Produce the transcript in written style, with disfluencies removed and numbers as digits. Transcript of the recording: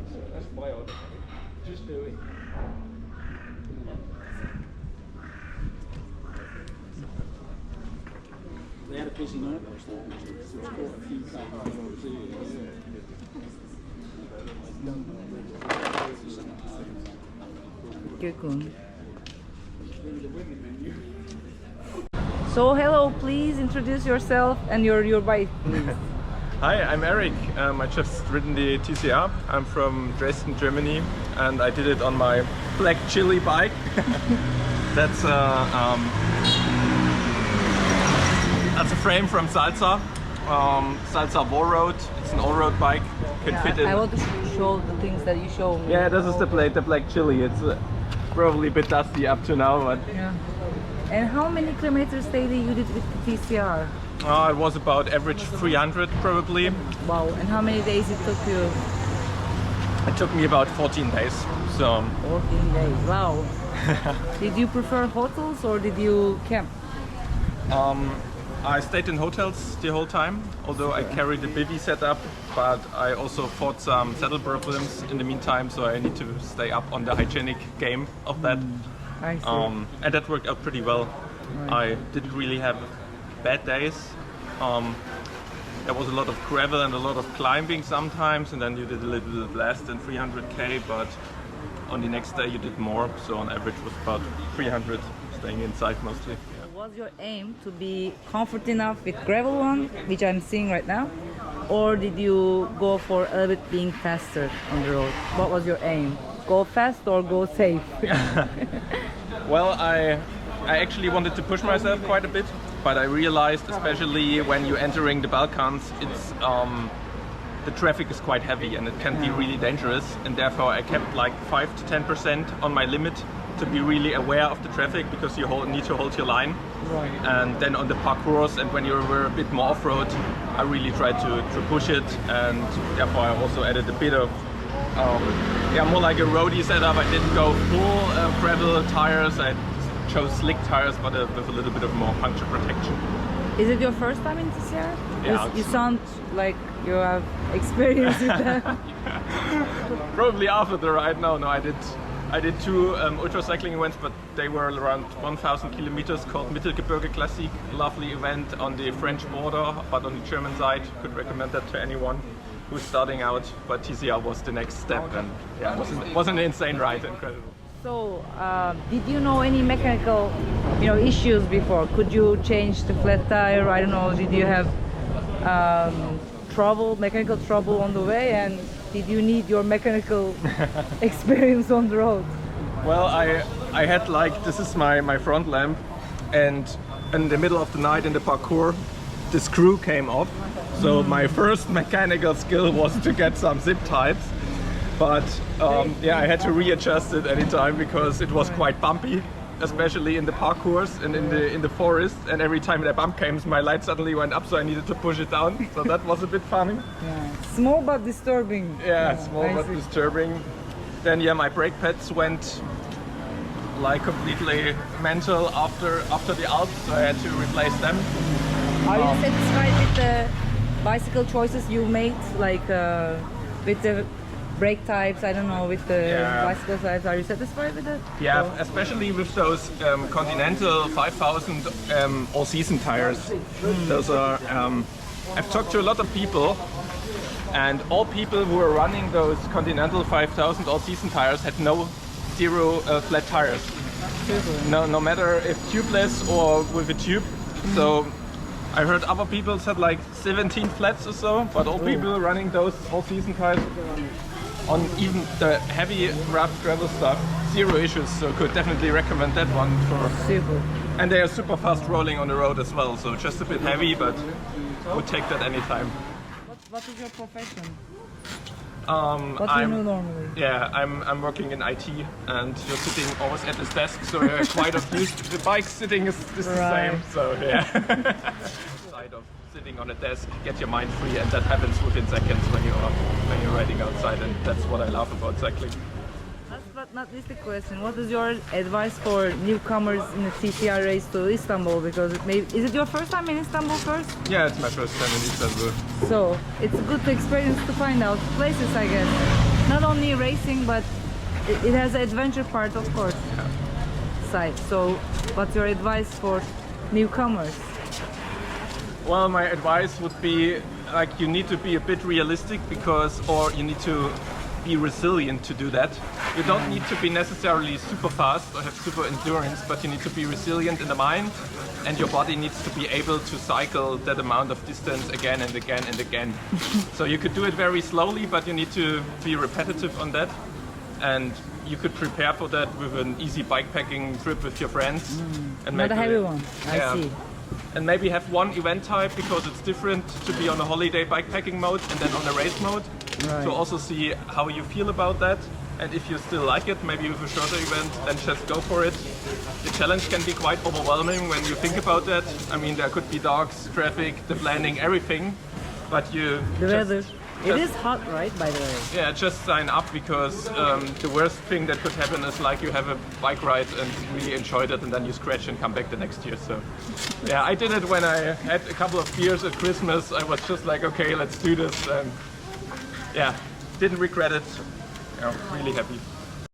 So that's why I just do it. They had a busy night last night. There was quite a few cars here. Good one. So hello, please introduce yourself and your bike, please. Hi, I'm Eric. I just ridden the TCR. I'm from Dresden, Germany, and I did it on my black chili bike. That's a frame from Salsa. Salsa Road. It's an all-road bike. Can fit in. I want to show the things that you show me. Yeah, this is the black chili. It's probably a bit dusty up to now, but yeah. And how many kilometers daily you did with the TCR? it was about average 300 probably. Wow. And how many days it took you? It took me about 14 days. So 14 days. Wow. Did you prefer hotels or did you camp? I stayed in hotels the whole time, although I carried a bivvy setup, but I also fought some saddle problems in the meantime, so I need to stay up on the hygienic game of that. I see. And that worked out pretty well. Right. I didn't really have bad days. There was a lot of gravel and a lot of climbing sometimes, and then you did a little bit less than 300k, but on the next day you did more, so on average it was about 300, staying inside mostly. Was your aim to be comfort enough with gravel one, which I'm seeing right now, or did you go for a little bit being faster on the road? What was your aim? Go fast or go safe? Well, I actually wanted to push myself quite a bit, but I realized, especially when you're entering the Balkans, it's the traffic is quite heavy and it can be really dangerous, and therefore I kept like 5 to 10% on my limit to be really aware of the traffic, because you need to hold your line. Right. And then on the parkours and when you were a bit more off-road, I really tried to push it, and therefore I also added a bit of more like a roadie setup. I didn't go full gravel tires, I chose slick tires, but with a little bit of more puncture protection. Is it your first time in TCR? Yeah, You sound like you have experience with that. Probably after the ride. No, I did two ultra cycling events, but they were around 1,000 kilometers, called Mittelgebirge Classic. Lovely event on the French border, but on the German side. Could recommend that to anyone who's starting out. But TCR was the next step, and yeah, it was an insane ride, incredible. So, did you know any mechanical, issues before? Could you change the flat tire? I don't know. Did you have mechanical trouble on the way? And did you need your mechanical experience on the road? Well, I had this is my front lamp, and in the middle of the night in the parkour, the screw came off. So my first mechanical skill was to get some zip ties. But I had to readjust it anytime because it was quite bumpy, especially in the parkours and in the forest. And every time that bump came, my light suddenly went up, so I needed to push it down. So that was a bit funny. Yeah. Small but disturbing. Yeah, small but disturbing. Then my brake pads went like completely mental after the Alps, so I had to replace them. Are you satisfied with the bicycle choices you made, like with the brake types? I don't know, with the bicycle types. Are you satisfied with it? Yeah, especially with those Continental 5000 all-season tires. Those are. I've talked to a lot of people, and all people who were running those Continental 5000 all-season tires had zero flat tires. No matter if tubeless or with a tube. So I heard other people said like 17 flats or so, but all people running those all-season tires on even the heavy rough gravel stuff, zero issues. So could definitely recommend that one for. Super. And they are super fast rolling on the road as well. So just a bit heavy, but would take that anytime. What is your profession? What do you do normally? Yeah, I'm working in IT, and you're sitting always at this desk, so you're quite used. The bike sitting is the same, so yeah. Side of sitting on a desk, get your mind free, and that happens within seconds when you're riding outside, and that's what I love about cycling. Last but not least, the question: what is your advice for newcomers in the TCR race to Istanbul? Because is it your first time in Istanbul first? Yeah, it's my first time in Istanbul. So it's good to experience to find out places, I guess. not only racing, but it has an adventure part, of course, side. So what's your advice for newcomers? Well, my advice would be like you need to be a bit realistic or you need to be resilient to do that. You don't need to be necessarily super fast or have super endurance, but you need to be resilient in the mind, and your body needs to be able to cycle that amount of distance again and again and again. So you could do it very slowly, but you need to be repetitive on that. And you could prepare for that with an easy bikepacking trip with your friends. And Not a heavy one, yeah. I see. And maybe have one event type, because it's different to be on a holiday bikepacking mode and then on a race mode. Right. To also see how you feel about that. And if you still like it, maybe with a shorter event, then just go for it. The challenge can be quite overwhelming when you think about that. I mean, there could be dogs, traffic, the planning, everything. But you The weather. It is hot, right, by the way? Yeah, just sign up, because the worst thing that could happen is like you have a bike ride and really enjoyed it and then you scratch and come back the next year. So yeah, I did it when I had a couple of beers at Christmas. I was just like, okay, let's do this. And yeah, didn't regret it. Yeah, really happy.